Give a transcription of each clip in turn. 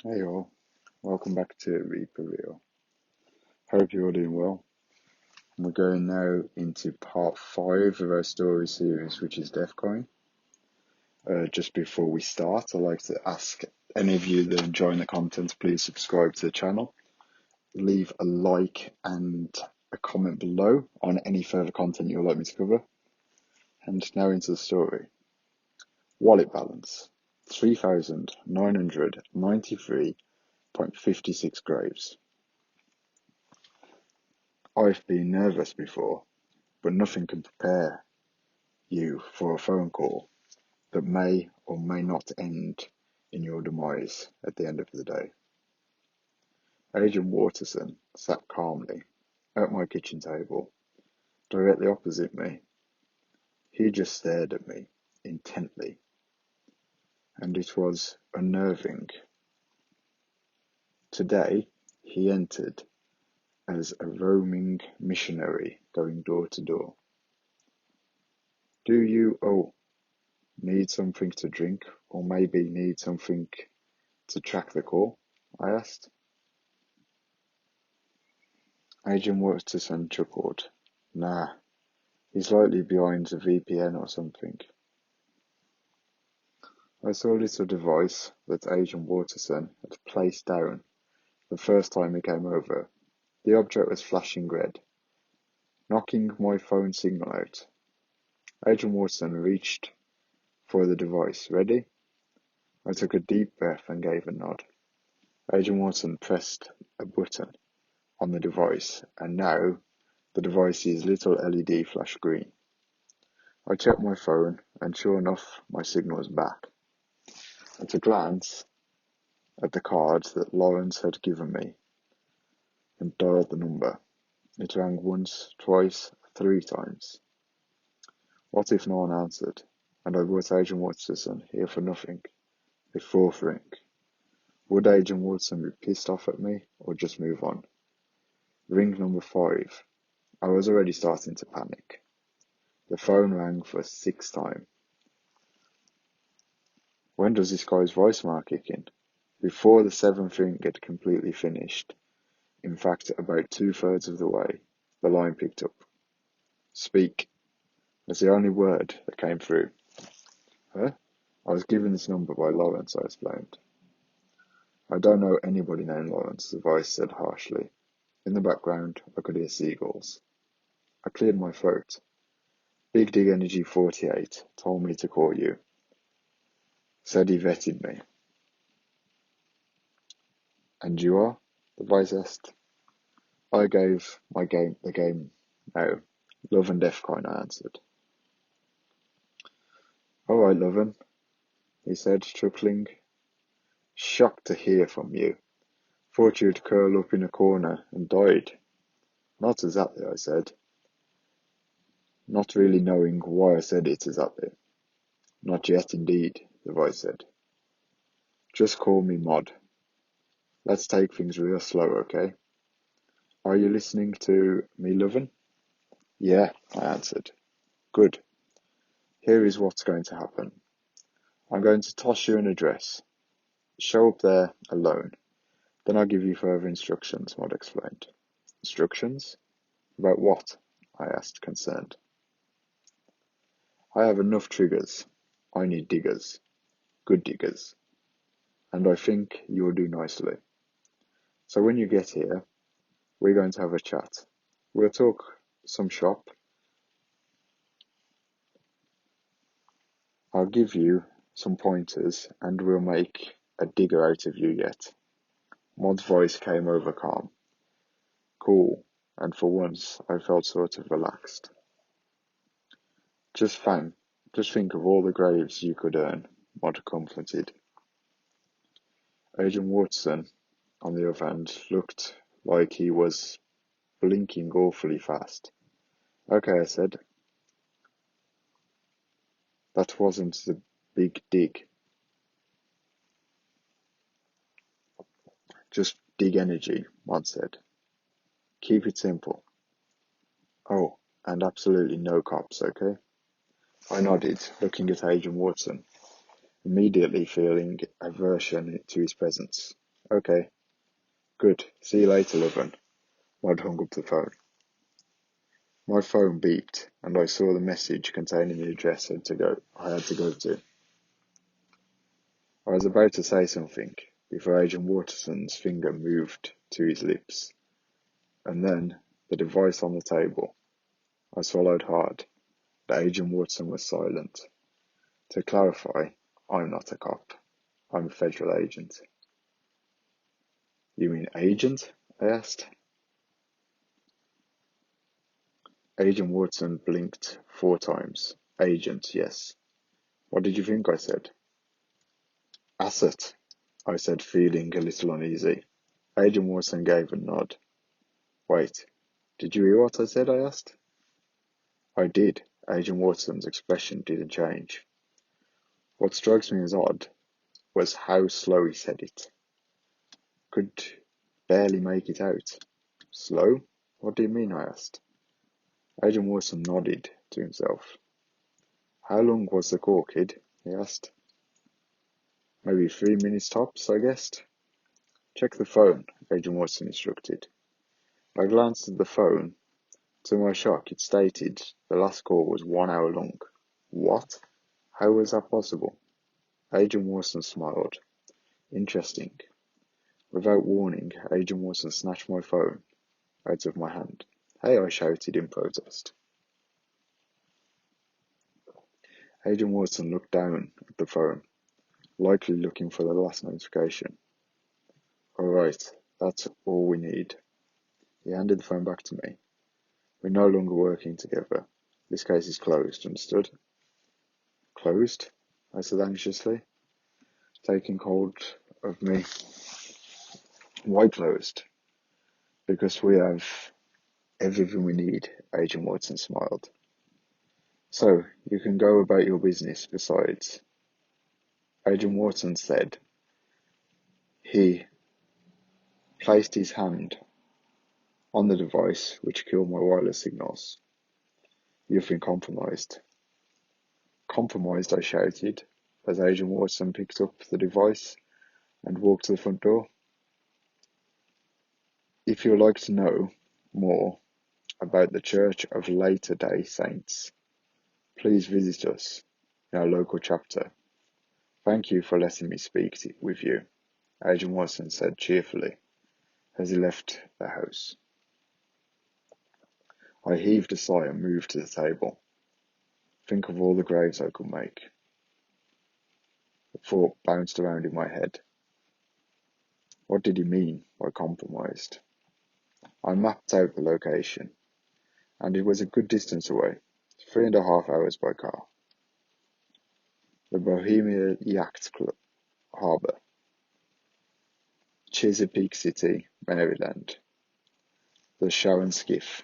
Hey all, welcome back to Reaper Reel. Hope you're all doing well. We're going now into part 5 of our story series, which is Deathcoin. Just before we start, I'd like to ask any of you that are enjoying the content, please subscribe to the channel. Leave a like and a comment below on any further content you'd like me to cover. And now into the story. Wallet balance, 3,993.56 graves. I've been nervous before, but nothing can prepare you for a phone call that may or may not end in your demise at the end of the day. Agent Waterson sat calmly at my kitchen table, directly opposite me. He just stared at me intently, and it was unnerving. Today, he entered as a roaming missionary going door to door. Do you, need something to drink, or maybe need something to track the call? I asked. Agent Watterson chuckled. Nah, he's likely behind a VPN or something. I saw a little device that Agent Watterson had placed down the first time he came over. The object was flashing red, knocking my phone signal out. Agent Watterson reached for the device. Ready? I took a deep breath and gave a nod. Agent Watterson pressed a button on the device, and now the device's little LED flashed green. I checked my phone, and sure enough, my signal was back. At a glance at the card that Lawrence had given me and dialed the number, it rang once, twice, 3 times. What if no one answered, and I brought Agent Watson here for nothing? A fourth ring. Would Agent Watson be pissed off at me, or just move on? Ring number 5. I was already starting to panic. The phone rang for a 6th time. When does this guy's voicemail kick in? Before the 7th ring had completely finished, in fact about 2/3 of the way, the line picked up. Speak was the only word that came through. Huh? I was given this number by Lawrence, I explained. I don't know anybody named Lawrence, the voice said harshly. In the background, I could hear seagulls. I cleared my throat. Big Dig Energy 48 told me to call you. Said he vetted me. And you are? The voice asked. I gave the game now. Love and Deathcoin, I answered. All right, Lovin, he said, chuckling. Shocked to hear from you. Thought you'd curl up in a corner and died. Not exactly, I said, not really knowing why I said it exactly. Not yet, indeed, the voice said. Just call me Mod. Let's take things real slow, okay? Are you listening to me, Lovin? Yeah, I answered. Good. Here is what's going to happen. I'm going to toss you an address. Show up there alone. Then I'll give you further instructions, Mod explained. Instructions? About what? I asked, concerned. I have enough triggers. I need diggers. Good diggers. And I think you'll do nicely. So when you get here, we're going to have a chat. We'll talk some shop. I'll give you some pointers and we'll make a digger out of you yet. Mod's voice came over calm. Cool. And for once, I felt sort of relaxed. Just think of all the graves you could earn, Mod comforted. Agent Watson, on the other hand, looked like he was blinking awfully fast. Okay, I said. That wasn't the big dig. Just dig energy, Mod said. Keep it simple. Oh, and absolutely no cops, okay? I nodded, looking at Agent Watson, immediately feeling aversion to his presence. Okay, good. See you later, Loven. I'd hung up the phone. My phone beeped, and I saw the message containing the address I had to go to. I was about to say something before Agent Waterson's finger moved to his lips, and then the device on the table. I swallowed hard, but Agent Watson was silent. To clarify, I'm not a cop. I'm a federal agent. You mean agent? I asked. Agent Watson blinked 4 times. Agent, yes. What did you think I said? Asset, I said, feeling a little uneasy. Agent Watson gave a nod. Wait, did you hear what I said? I asked. I did. Agent Watson's expression didn't change. What strikes me as odd was how slow he said it. Could barely make it out. Slow? What do you mean? I asked. Agent Watson nodded to himself. How long was the call, kid? He asked. Maybe 3 minutes tops, I guessed. Check the phone, Agent Watson instructed. I glanced at the phone. To my shock, it stated the last call was 1 hour long. What? How was that possible? Agent Watson smiled. Interesting. Without warning, Agent Watson snatched my phone out of my hand. Hey, I shouted in protest. Agent Watson looked down at the phone, likely looking for the last notification. Alright, that's all we need. He handed the phone back to me. We're no longer working together. This case is closed, understood? Closed? I said anxiously, taking hold of me. Why closed? Because we have everything we need, Agent Watson smiled. So, you can go about your business besides. Agent Watson said. He placed his hand on the device which killed my wireless signals. You've been compromised. Compromised, I shouted, as Agent Watson picked up the device and walked to the front door. If you'd like to know more about the Church of Latter-day Saints, please visit us in our local chapter. Thank you for letting me speak with you, Agent Watson said cheerfully as he left the house. I heaved a sigh and moved to the table. Think of all the graves I could make. The thought bounced around in my head. What did he mean by compromised? I mapped out the location, and it was a good distance away, 3.5 hours by car. The Bohemia Yacht Club Harbour, Chesapeake City, Maryland. The Sharon Skiff,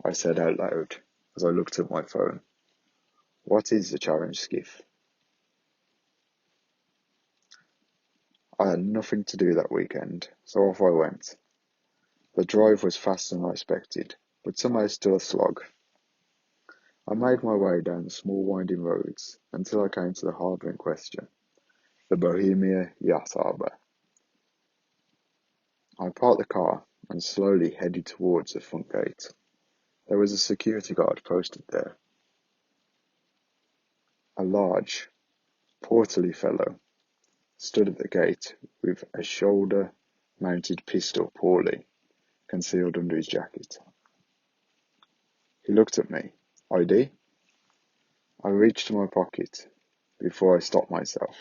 I said out loud as I looked at my phone. What is the Sharon Skiff? I had nothing to do that weekend, so off I went. The drive was faster than I expected, but somehow still a slog. I made my way down the small winding roads until I came to the harbour in question, the Bohemia Yacht Harbour. I parked the car and slowly headed towards the front gate. There was a security guard posted there. A large, portly fellow stood at the gate with a shoulder-mounted pistol poorly concealed under his jacket. He looked at me. ID? I reached to my pocket before I stopped myself.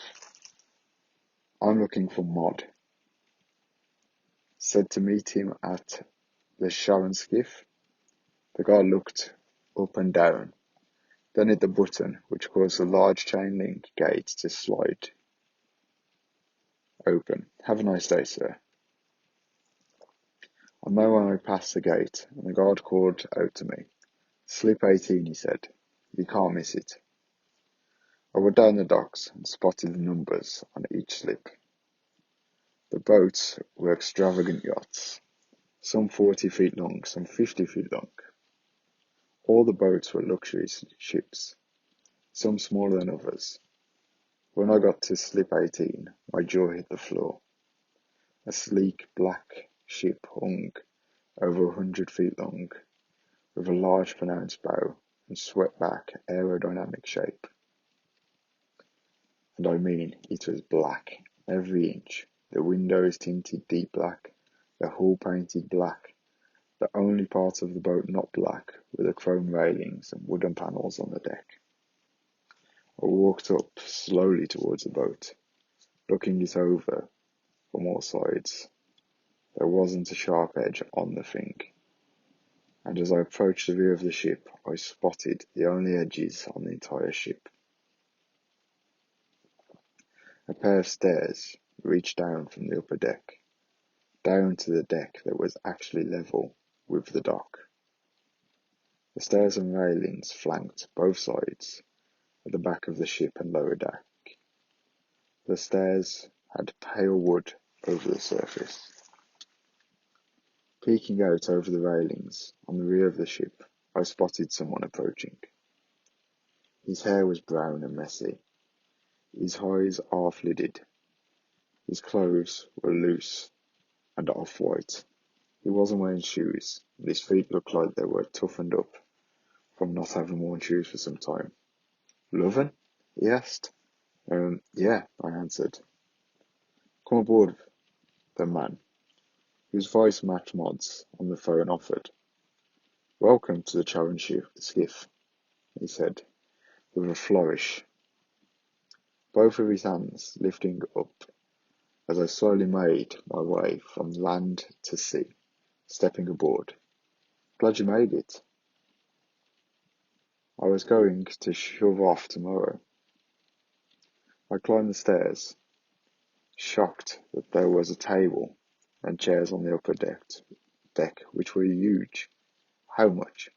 I'm looking for Mod. Said to meet him at the Sharon Skiff. The guard looked up and down, then hit the button which caused the large chain link gate to slide open. Have a nice day, sir. I made my way past the gate, and the guard called out to me. Slip 18, he said. You can't miss it. I went down the docks and spotted the numbers on each slip. The boats were extravagant yachts, some 40 feet long, some 50 feet long. All the boats were luxury ships, some smaller than others. When I got to slip 18, my jaw hit the floor. A sleek black ship hung over 100 feet long, with a large pronounced bow and swept-back aerodynamic shape. And I mean, it was black, every inch. The windows tinted deep black, the hull painted black. The only part of the boat not black were the chrome railings and wooden panels on the deck. I walked up slowly towards the boat, looking it over from all sides. There wasn't a sharp edge on the thing, and as I approached the rear of the ship, I spotted the only edges on the entire ship. A pair of stairs reached down from the upper deck, down to the deck that was actually level with the dock. The stairs and railings flanked both sides at the back of the ship and lower deck. The stairs had pale wood over the surface. Peeking out over the railings on the rear of the ship, I spotted someone approaching. His hair was brown and messy, his eyes half-lidded. His clothes were loose and off-white. He wasn't wearing shoes, and his feet looked like they were toughened up from not having worn shoes for some time. "Lovin'?" he asked. Yeah, I answered. "Come aboard," the man, whose voice matched Maud's on the phone, offered. "Welcome to the Charon skiff," he said, with a flourish, both of his hands lifting up as I slowly made my way from land to sea, stepping aboard. "Glad you made it. I was going to shove off tomorrow." I climbed the stairs, shocked that there was a table and chairs on the upper deck, which were huge. "How much?"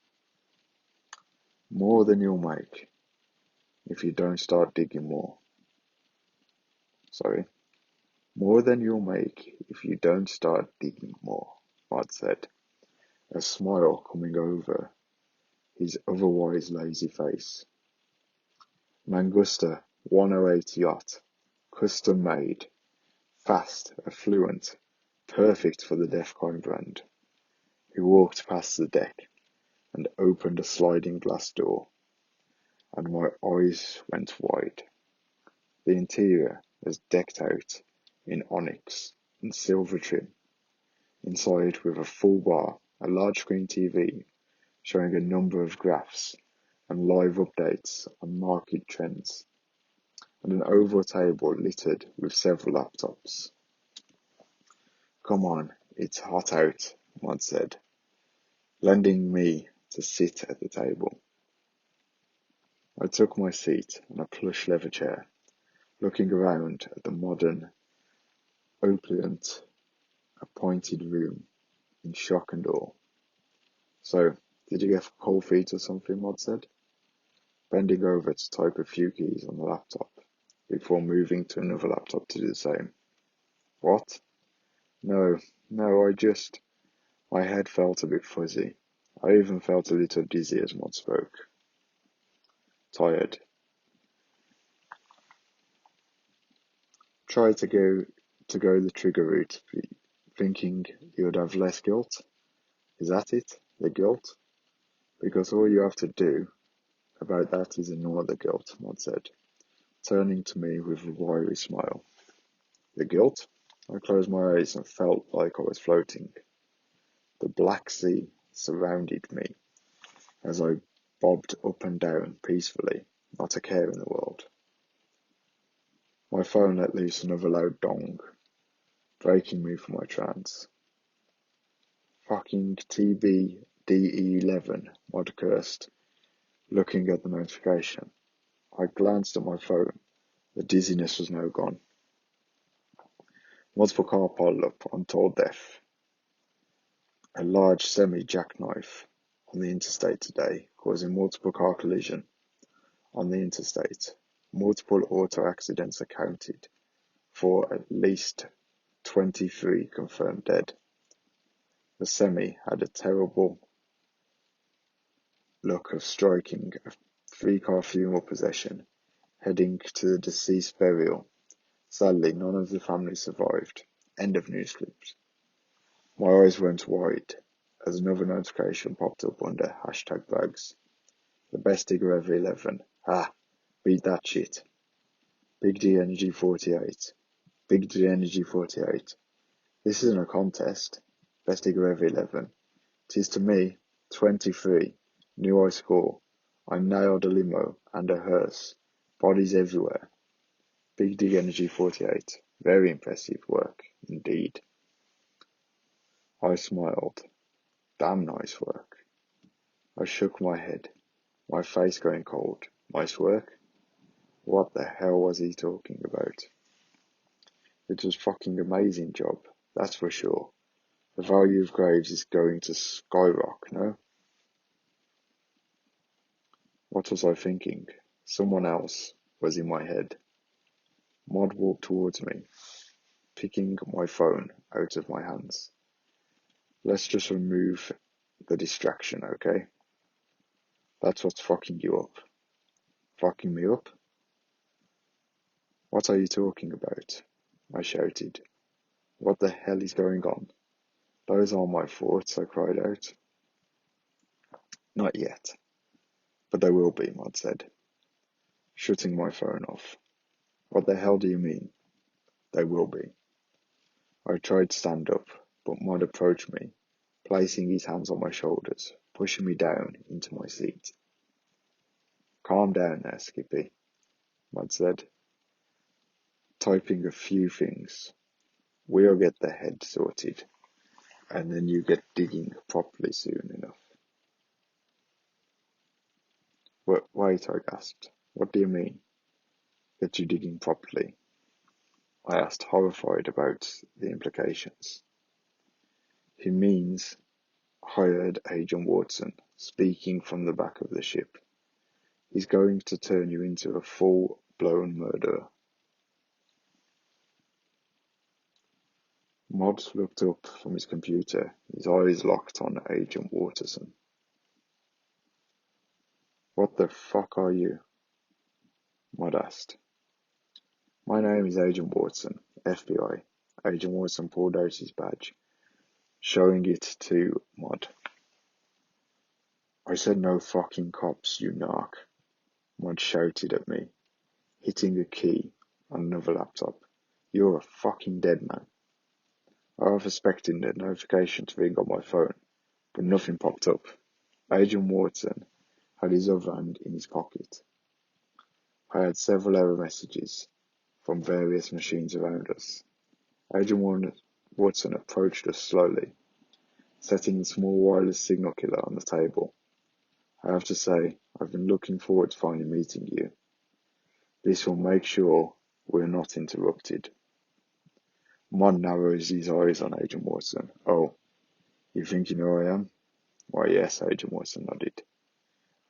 "More than you'll make if you don't start digging more." Sorry. "More than you'll make if you don't start digging more," Maud said, a smile coming over his otherwise lazy face. "Mangusta 108 yacht, custom made, fast, affluent, perfect for the Deathcoin brand." He walked past the deck and opened a sliding glass door, and my eyes went wide. The interior was decked out in onyx and silver trim, inside with a full bar, a large screen TV showing a number of graphs and live updates on market trends, and an oval table littered with several laptops. "Come on, it's hot out," Maud said, lending me to sit at the table. I took my seat on a plush leather chair, looking around at the modern, opulent, appointed room in shock and awe. "So, did you get cold feet or something?" Maud said, bending over to type a few keys on the laptop before moving to another laptop to do the same. "What?" No, my head felt a bit fuzzy. I even felt a little dizzy as Maud spoke. "Tired." "Try to go the trigger route, thinking you'd have less guilt? Is that it? The guilt? Because all you have to do about that is ignore the guilt," Maud said, turning to me with a wiry smile. "The guilt?" I closed my eyes and felt like I was floating. The Black Sea surrounded me as I bobbed up and down peacefully, not a care in the world. My phone let loose another loud dong, breaking me from my trance. "Fucking TBDE11, Maud cursed, looking at the notification. I glanced at my phone. The dizziness was now gone. Multiple car piled up on toll death. A large semi-jackknife on the interstate today, causing multiple car collision on the interstate. Multiple auto accidents accounted for at least 23 confirmed dead. The semi had a terrible look of striking a three-car funeral procession heading to the deceased burial. Sadly, none of the family survived. End of nosleep. My eyes went wide as another notification popped up under #bags. The best digger ever 11. Ah, beat that shit. Big D Energy 48. Big D Energy 48. This isn't a contest. Best digger ever 11. 'Tis to me, 23. New I score. I nailed a limo and a hearse. Bodies everywhere. Big D Energy 48. Very impressive work, indeed. I smiled. Damn nice work. I shook my head, my face going cold. Nice work? What the hell was he talking about? It was fucking amazing job, that's for sure. The value of graves is going to skyrocket, no? What was I thinking? Someone else was in my head. Maud walked towards me, picking my phone out of my hands. Let's just remove the distraction, okay? That's what's fucking you up. Fucking me up? What are you talking about? I shouted. What the hell is going on? Those are my thoughts, I cried out. Not yet. But they will be, Maud said, shutting my phone off. What the hell do you mean? They will be. I tried to stand up, but Maud approached me, placing his hands on my shoulders, pushing me down into my seat. Calm down there, Skippy, Maud said, typing a few things. We'll get the head sorted, and then you get digging properly soon enough. Wait, I gasped. What do you mean? Get you digging properly? I asked, horrified about the implications. He means, I heard Agent Watson speaking from the back of the ship. He's going to turn you into a full-blown murderer. Mods looked up from his computer, his eyes locked on Agent Watson. What the fuck are you? Mod asked. My name is Agent Watson, FBI. Agent Watson pulled out his badge, showing it to Mod. I said no fucking cops, you narc. Mod shouted at me, hitting a key on another laptop. You're a fucking dead man. I was expecting the notification to ring on my phone, but nothing popped up. Agent Watson had his other hand in his pocket. I had several error messages from various machines around us. Agent Watson approached us slowly, setting the small wireless signal killer on the table. I have to say, I've been looking forward to finally meeting you. This will make sure we're not interrupted. Mon narrows his eyes on Agent Watson. Oh, you think you know who I am? Why, yes, Agent Watson nodded,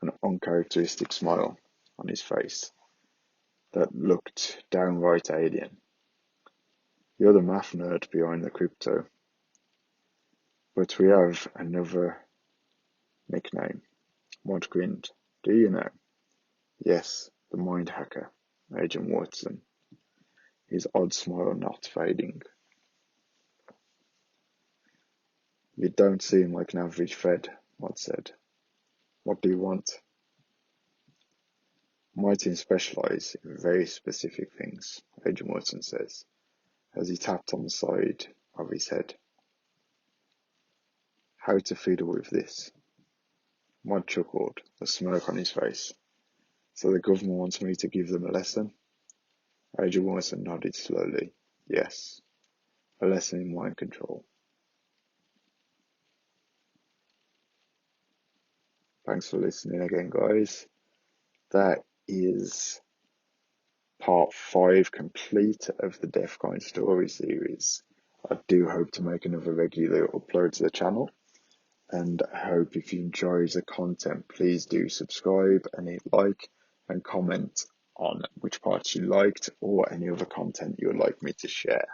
an uncharacteristic smile on his face that looked downright alien. You're the math nerd behind the crypto. But we have another nickname. Mod grinned. Do you know? Yes, the mind hacker, Agent Watson, his odd smile not fading. You don't seem like an average Fed, Mod said. What do you want? My team specialise in very specific things, Agent Watson says, as he tapped on the side of his head. How to fiddle with this? Mod chuckled, a smirk on his face. So the government wants me to give them a lesson? Agent Watson nodded slowly. Yes, a lesson in mind control. Thanks for listening again, guys. That is part 5 complete of the Deathcoin story series. I do hope to make another regular upload to the channel, and I hope if you enjoy the content, please do subscribe and hit like and comment on which parts you liked or any other content you would like me to share.